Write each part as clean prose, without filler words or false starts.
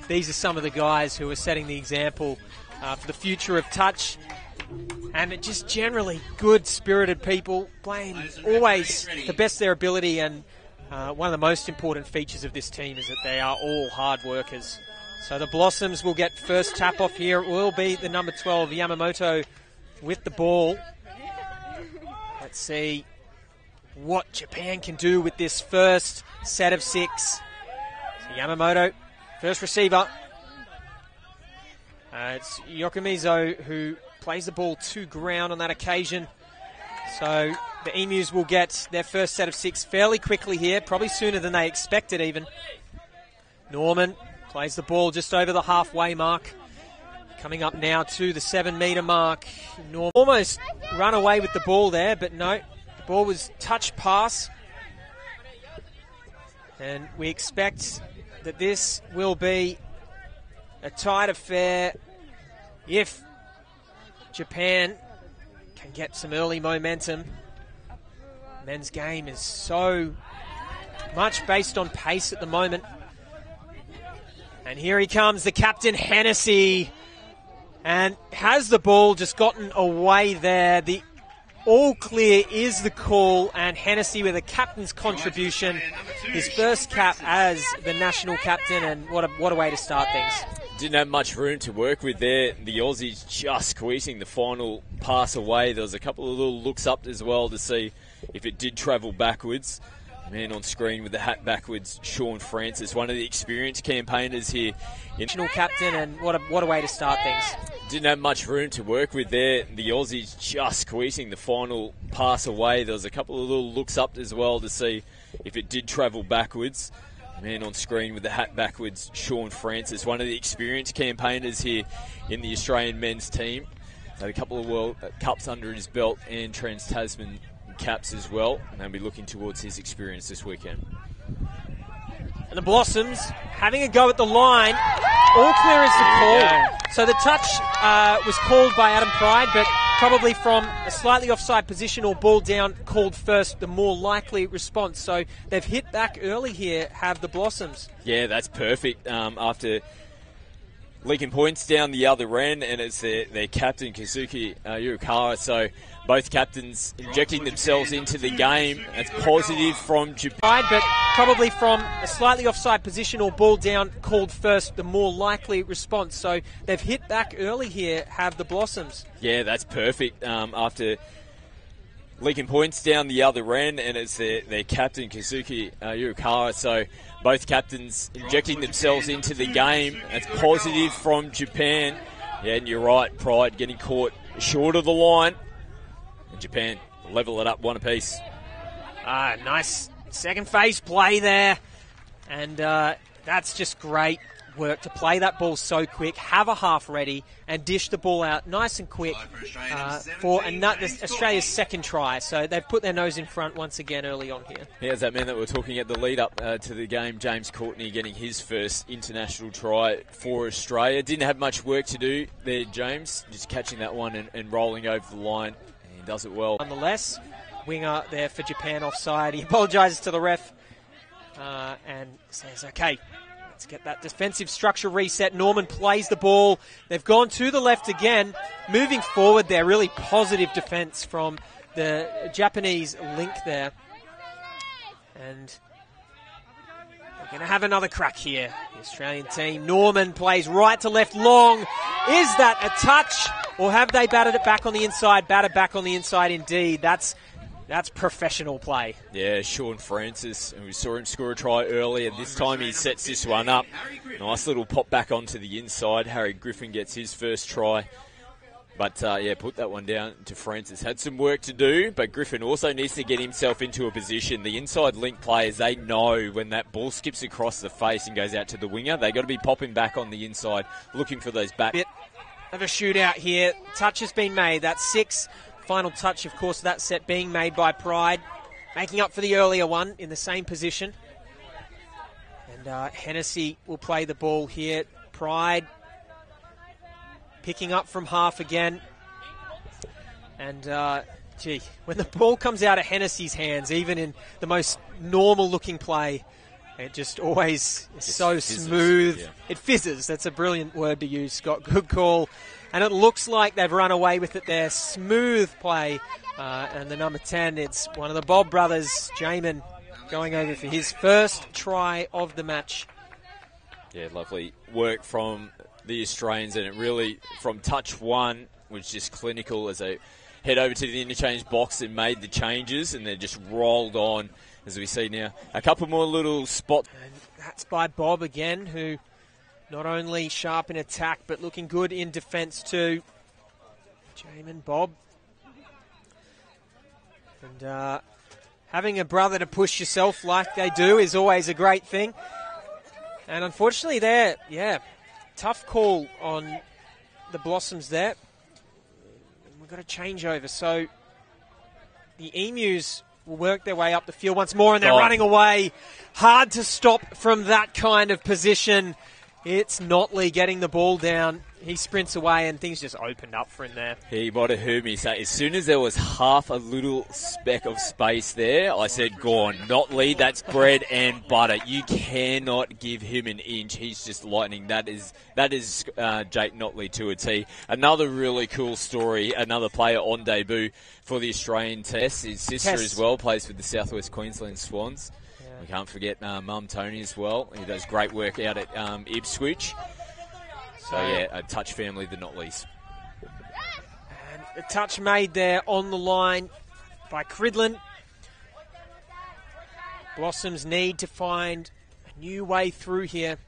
these are some of the guys who are setting the example for the future of touch. And just generally good, spirited people, playing always the best of their ability. And one of the most important features of this team is that they are all hard workers. So the Blossoms will get first tap off here. It will be the number 12, Yamamoto, with the ball. Let's see what Japan can do with this first set of 6. So Yamamoto, first receiver. It's Yokomizo who plays the ball to ground on that occasion. So the Emus will get their first set of 6 fairly quickly here, probably sooner than they expected even. Norman plays the ball just over the halfway mark. Coming up now to the 7-metre mark. Norman almost run away with the ball there, but no, the ball was touch pass. And we expect that this will be a tight affair if Japan can get some early momentum. Men's game is so much based on pace at the moment. And here he comes, the captain, Hennessy. And has the ball just gotten away there? The all clear is the call, and Hennessy with a captain's contribution. His first cap as the national captain, and what a way to start things. Didn't have much room to work with there. The Aussies just squeezing the final pass away. There was a couple of little looks up as well to see if it did travel backwards. Man on screen with the hat backwards, Sean Francis, one of the experienced campaigners here. National captain, and what a way to start things. Didn't have much room to work with there. The Aussies just squeezing the final pass away. There was a couple of little looks up as well to see if it did travel backwards. Man on screen with the hat backwards, Sean Francis, one of the experienced campaigners here in the Australian men's team. Had a couple of World Cups under his belt and Trans-Tasman caps as well, and they'll be looking towards his experience this weekend. And the Blossoms having a go at the line. All clear is the call. Yeah. So the touch was called by Adam Pride, but probably from a slightly offside position or ball down called first, the more likely response. So they've hit back early here, have the Blossoms. Yeah, that's perfect. After leaking points down the other end, and it's their captain, Kazuki Yurikawa. So both captains injecting themselves into the game. That's positive from Japan. But probably from a slightly offside position or ball down called first, the more likely response. So they've hit back early here, have the Blossoms. Yeah, that's perfect. After leaking points down the other end, and it's their captain, Kazuki Yurikawa. So both captains injecting themselves into the game. That's positive from Japan. Yeah, and you're right, Pride getting caught short of the line. And Japan level it up one apiece. Nice second phase play there. And that's just great work to play that ball so quick, have a half ready, and dish the ball out nice and quick for Australia's second try. So they've put their nose in front once again early on here. Here's that man that we're talking at the lead up to the game, James Courtney, getting his first international try for Australia. Didn't have much work to do there, James, just catching that one and rolling over the line. And he does it well. Nonetheless, winger there for Japan offside. He apologises to the ref and says, okay, let's get that defensive structure reset. Norman plays the ball. They've gone to the left again. Moving forward there, really positive defence from the Japanese link there. And we're going to have another crack here. The Australian team. Norman plays right to left long. Is that a touch? Or have they batted it back on the inside? Batted back on the inside indeed. That's professional play. Yeah, Sean Francis, and we saw him score a try earlier. This time he sets this one up. Nice little pop back onto the inside. Harry Griffin gets his first try. But, put that one down to Francis. Had some work to do, but Griffin also needs to get himself into a position. The inside link players, they know when that ball skips across the face and goes out to the winger, they got to be popping back on the inside, looking for those back. Bit of a shootout here. Touch has been made. That's 6. Final touch, of course, that set being made by Pride, making up for the earlier one in the same position. And Hennessy will play the ball here. Pride picking up from half again. And, when the ball comes out of Hennessy's hands, even in the most normal-looking play, It just always is so fizzes. smooth. Yeah. It fizzes. That's a brilliant word to use, Scott. Good call. And it looks like they've run away with it there. Smooth play. And the number 10, it's one of the Bob brothers, Jamin, going over for his first try of the match. Yeah, lovely work from the Australians, and it really, from touch one, was just clinical as they head over to the interchange box and made the changes, and they just rolled on, as we see now. A couple more little spots. And that's by Bob again, who not only sharp in attack, but looking good in defence too. Jamin, Bob. And having a brother to push yourself like they do is always a great thing. And unfortunately there, tough call on the Blossoms there. We've got a changeover, so the Emus will work their way up the field once more, and they're running away. Hard to stop from that kind of position. It's Notley getting the ball down. He sprints away, and things just opened up for him there. He might have heard me say, as soon as there was half a little speck of space there, I said, go on, Notley, that's bread and butter. You cannot give him an inch. He's just lightning. That is Jake Notley to a T. Another really cool story, another player on debut for the Australian Test. His sister as well plays for the South West Queensland Swans. Yeah. We can't forget Mum Tony as well. He does great work out at Ipswich. So, a touch family, the Notleys. And a touch made there on the line by Cridlin. Blossoms need to find a new way through here.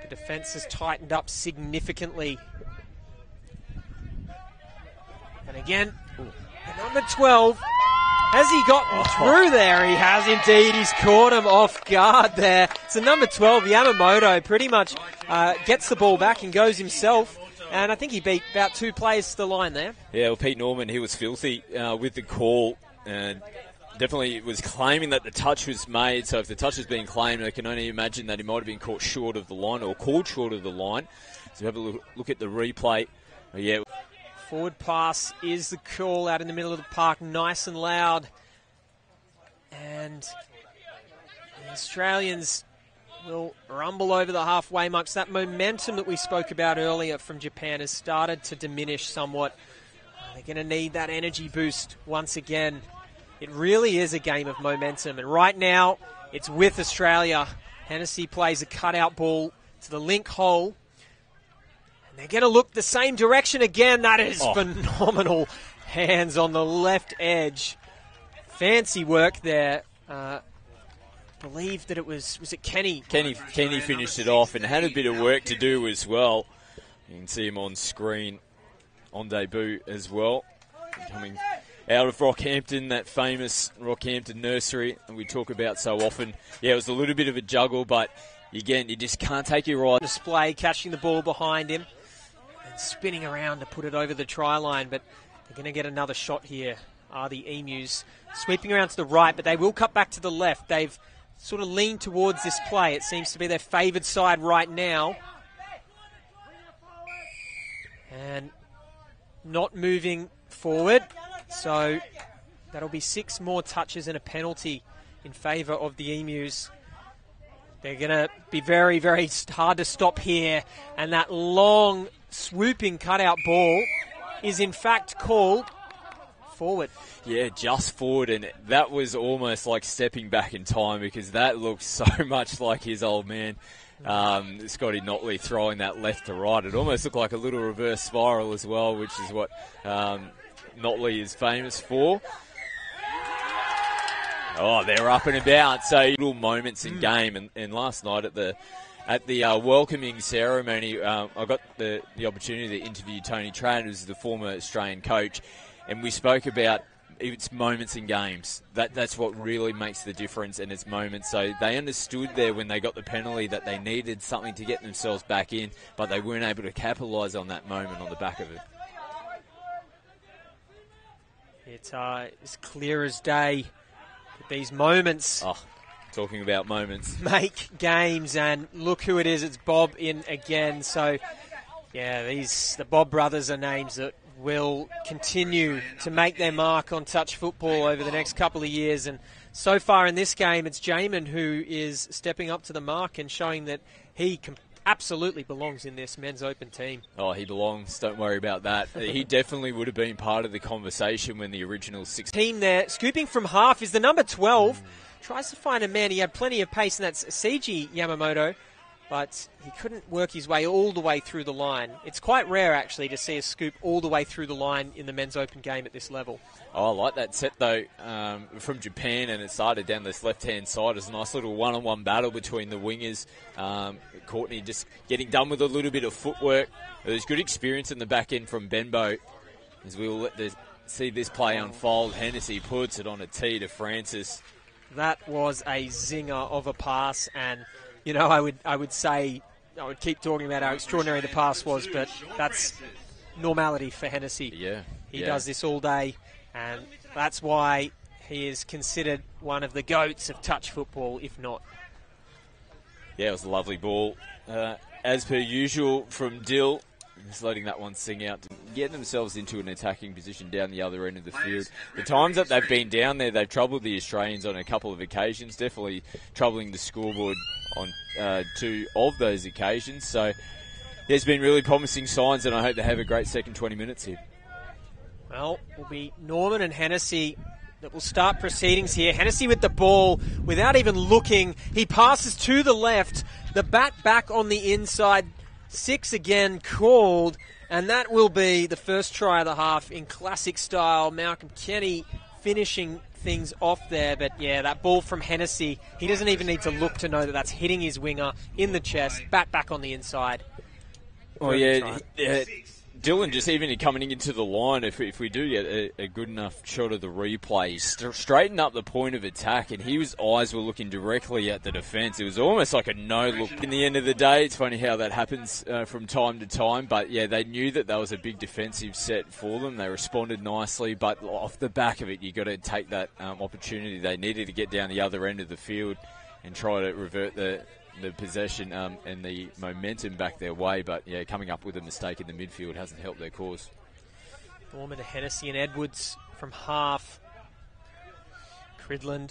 The defence has tightened up significantly. And again, the number 12. Has he gotten through there? He has indeed. He's caught him off guard there. It's the number 12, Yamamoto, pretty much gets the ball back and goes himself. And I think he beat about 2 players to the line there. Yeah, well, Pete Norman, he was filthy with the call. And definitely was claiming that the touch was made. So if the touch has been claimed, I can only imagine that he might have been caught short of the line or called short of the line. So have a look at the replay. Yeah. Forward pass is the call out in the middle of the park, nice and loud. And the Australians will rumble over the halfway marks. That momentum that we spoke about earlier from Japan has started to diminish somewhat. They're going to need that energy boost once again. It really is a game of momentum. And right now, it's with Australia. Hennessy plays a cutout ball to the link hole. They're going to look the same direction again. That is phenomenal. Hands on the left edge. Fancy work there. Believe that it was it Kenny? Kenny finished it off and had a bit of work to do as well. You can see him on screen on debut as well. Coming out of Rockhampton, that famous Rockhampton nursery that we talk about so often. Yeah, it was a little bit of a juggle, but again, you just can't take your eye. Display, catching the ball behind him. Spinning around to put it over the try line, but they're going to get another shot here, are the Emus. Sweeping around to the right, but they will cut back to the left. They've sort of leaned towards this play. It seems to be their favoured side right now. And not moving forward. So that'll be 6 more touches and a penalty in favour of the Emus. They're going to be very, very hard to stop here. And that long swooping cutout ball is in fact called forward. Yeah, just forward, and that was almost like stepping back in time because that looked so much like his old man, Scotty Notley, throwing that left to right. It almost looked like a little reverse spiral as well, which is what Notley is famous for. Oh, they're up and about. So little moments in game, and last night at the welcoming ceremony, I got the opportunity to interview Tony Tran, who's the former Australian coach, and we spoke about it's moments in games. That's what really makes the difference, and it's moments. So they understood there when they got the penalty that they needed something to get themselves back in, but they weren't able to capitalise on that moment on the back of it. It's as clear as day. These moments. Talking about moments. Make games, and look who it is. It's Bob in again. So, yeah, the Bob brothers are names that will continue to make their mark on touch football over the next couple of years, and so far in this game, it's Jamin who is stepping up to the mark and showing that he absolutely belongs in this men's open team. Oh, he belongs. Don't worry about that. He definitely would have been part of the conversation when the original 16 there. Scooping from half is the number 12. Tries to find a man. He had plenty of pace, and that's Seiji Yamamoto. But he couldn't work his way all the way through the line. It's quite rare, actually, to see a scoop all the way through the line in the men's open game at this level. Oh, I like that set, though, from Japan, and it started down this left-hand side. It was a nice little one-on-one battle between the wingers. Courtney just getting done with a little bit of footwork. There was good experience in the back end from Benbow. As we'll see this play unfold, Hennessy puts it on a tee to Francis. That was a zinger of a pass, and you know, I would say, I would keep talking about how extraordinary the pass was, but that's normality for Hennessy. Yeah. He does this all day, and that's why he is considered one of the GOATs of touch football, if not. Yeah, it was a lovely ball. As per usual from Dill, just letting that one sing out, to get themselves into an attacking position down the other end of the field. The times that they've been down there, they've troubled the Australians on a couple of occasions, definitely troubling the scoreboard on 2 of those occasions. So there's been really promising signs, and I hope they have a great second 20 minutes here. Well, it will be Norman and Hennessy that will start proceedings here. Hennessy with the ball without even looking. He passes to the left. The bat back on the inside. 6 again called, and that will be the first try of the half in classic style. Malcolm Kenny finishing things off there, but yeah, that ball from Hennessy, he doesn't even need to look to know that that's hitting his winger in the chest, bat back on the inside. Oh yeah, Dylan just even coming into the line, if we do get a good enough shot of the replay, straighten up the point of attack, and his eyes were looking directly at the defence. It was almost like a no-look. In the end of the day, it's funny how that happens from time to time, but yeah, they knew that was a big defensive set for them. They responded nicely, but off the back of it, you got to take that opportunity. They needed to get down the other end of the field and try to revert the possession and the momentum back their way, but yeah, coming up with a mistake in the midfield hasn't helped their cause. Norman to Hennessy and Edwards from half. Cridland,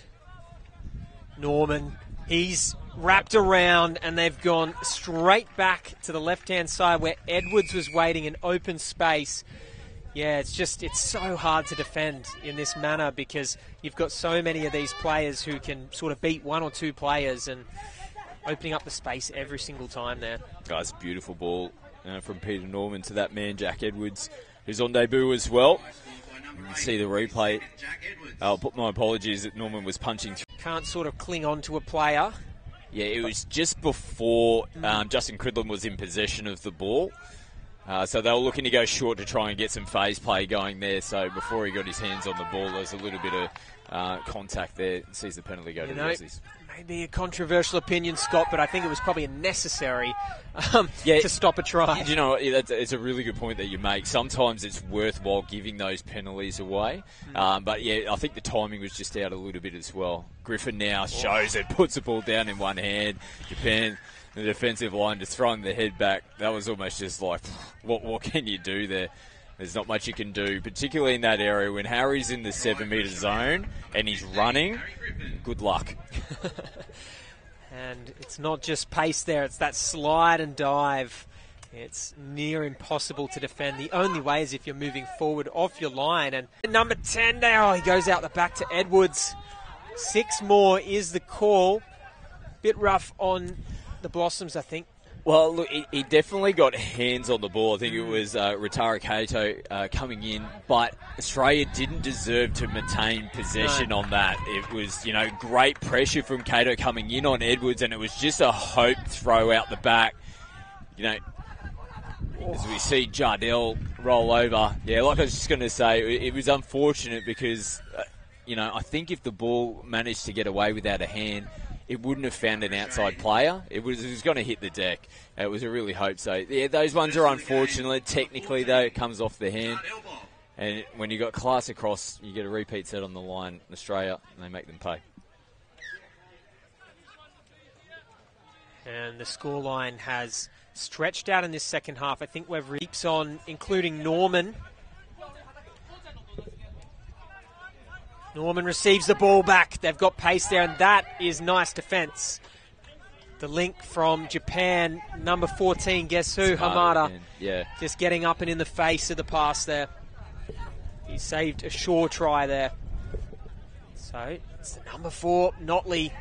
Norman, he's wrapped around, and they've gone straight back to the left-hand side where Edwards was waiting in open space. Yeah, it's so hard to defend in this manner because you've got so many of these players who can sort of beat 1 or 2 players, and opening up the space every single time there. Guys, beautiful ball from Peter Norman to that man, Jack Edwards, who's on debut as well. You can see the replay. I'll put my apologies that Norman was punching through. Can't sort of cling on to a player. Yeah, it was just before Justin Cridland was in possession of the ball. So they were looking to go short to try and get some phase play going there. So before he got his hands on the ball, there was a little bit of contact there. Sees the penalty go to the Aussies. Maybe a controversial opinion, Scott, but I think it was probably necessary to stop a try. You know, it's a really good point that you make. Sometimes it's worthwhile giving those penalties away. But yeah, I think the timing was just out a little bit as well. Griffin now shows it, puts the ball down in one hand. Japan, the defensive line, just throwing the head back. That was almost just like, what can you do there? There's not much you can do, particularly in that area when Harry's in the 7-metre zone and he's running. Good luck. And it's not just pace there, it's that slide and dive. It's near impossible to defend. The only way is if you're moving forward off your line. And number 10 now, he goes out the back to Edwards. 6 more is the call. Bit rough on the Blossoms, I think. Well, look, he definitely got hands on the ball. I think it was Ritara Kato coming in, but Australia didn't deserve to maintain possession on that. It was, great pressure from Kato coming in on Edwards, and it was just a hope throw out the back. As we see Jardel roll over. Yeah, like I was just going to say, it was unfortunate because, I think if the ball managed to get away without a hand, it wouldn't have found an outside player. It was going to hit the deck. It was a really hope. So, yeah, those ones are unfortunate. Technically, though, it comes off the hand. And when you got class across, you get a repeat set on the line in Australia, and they make them pay. And the scoreline has stretched out in this second half. I think we've keeps on, including Norman. Norman receives the ball back. They've got pace there, and that is nice defence. The link from Japan, number 14, guess who? Hamada. Yeah. Just getting up and in the face of the pass there. He saved a sure try there. So it's the number 4, Notley.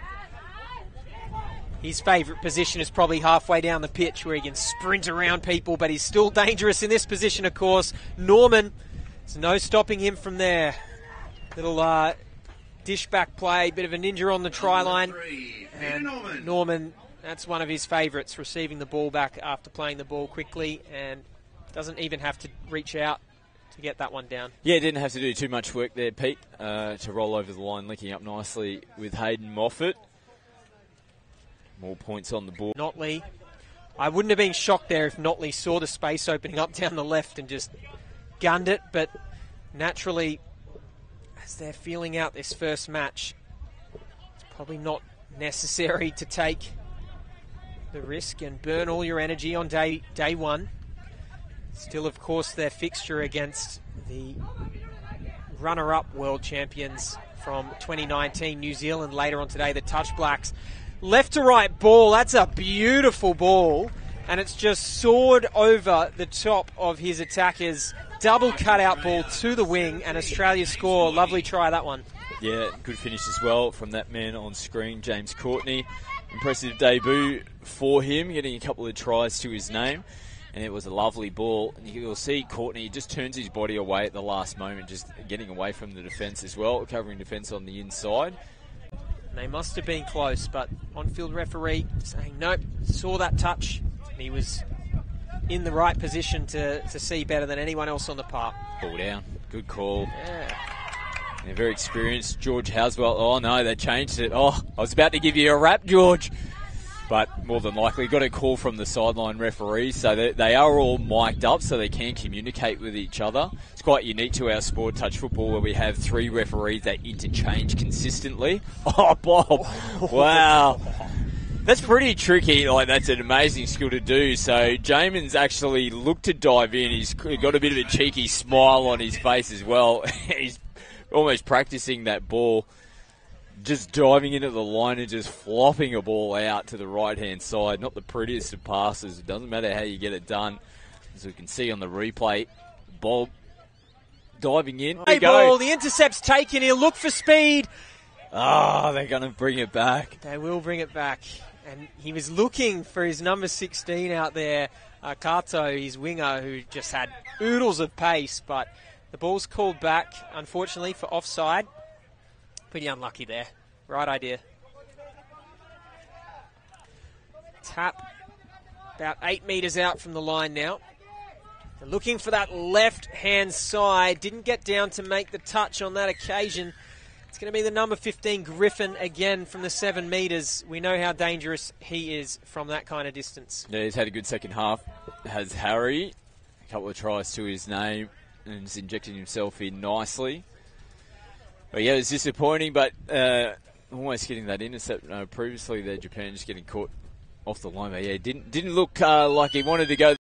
His favourite position is probably halfway down the pitch where he can sprint around people, but he's still dangerous in this position, of course. Norman, there's no stopping him from there. Little dish back play, bit of a ninja on the try line. And Norman, that's one of his favourites, receiving the ball back after playing the ball quickly and doesn't even have to reach out to get that one down. Yeah, didn't have to do too much work there, Pete, to roll over the line, linking up nicely with Hayden Moffat. More points on the board. Notley. I wouldn't have been shocked there if Notley saw the space opening up down the left and just gunned it, but naturally, as they're feeling out this first match, it's probably not necessary to take the risk and burn all your energy on day one. Still, of course, their fixture against the runner-up world champions from 2019, New Zealand, later on today, the Touch Blacks. Left to right ball, that's a beautiful ball, and it's just soared over the top of his attackers. Double cutout ball to the wing, and Australia score. Lovely try, that one. Yeah, good finish as well from that man on screen, James Courtney. Impressive debut for him, getting a couple of tries to his name, and it was a lovely ball. And you'll see Courtney just turns his body away at the last moment, just getting away from the defence as well, covering defence on the inside. They must have been close, but on-field referee saying, nope, saw that touch. He was in the right position to see better than anyone else on the park. Ball down. Good call. Yeah. They're very experienced. George Haswell. Oh, no, they changed it. Oh, I was about to give you a rap, George. But more than likely, got a call from the sideline referee, so they are all mic'd up so they can communicate with each other. It's quite unique to our sport, touch football, where we have 3 referees that interchange consistently. Oh, Bob. Wow. That's pretty tricky. Like, that's an amazing skill to do. So Jamin's actually looked to dive in. He's got a bit of a cheeky smile on his face as well. He's almost practicing that ball. Just diving into the line and just flopping a ball out to the right-hand side. Not the prettiest of passes. It doesn't matter how you get it done. As we can see on the replay, Bob diving in. Hey, ball, the intercept's taken. He'll look for speed. Oh, they're going to bring it back. They will bring it back. And he was looking for his number 16 out there, Kato, his winger, who just had oodles of pace. But the ball's called back, unfortunately, for offside. Pretty unlucky there. Right idea. Tap about 8 metres out from the line now. They're looking for that left-hand side. Didn't get down to make the touch on that occasion. It's going to be the number 15, Griffin, again from the 7 metres. We know how dangerous he is from that kind of distance. Yeah, he's had a good second half. Has Harry. A couple of tries to his name and has injected himself in nicely. But yeah, it was disappointing, but almost getting that intercept. Previously, Japan just getting caught off the line. But yeah, didn't look like he wanted to go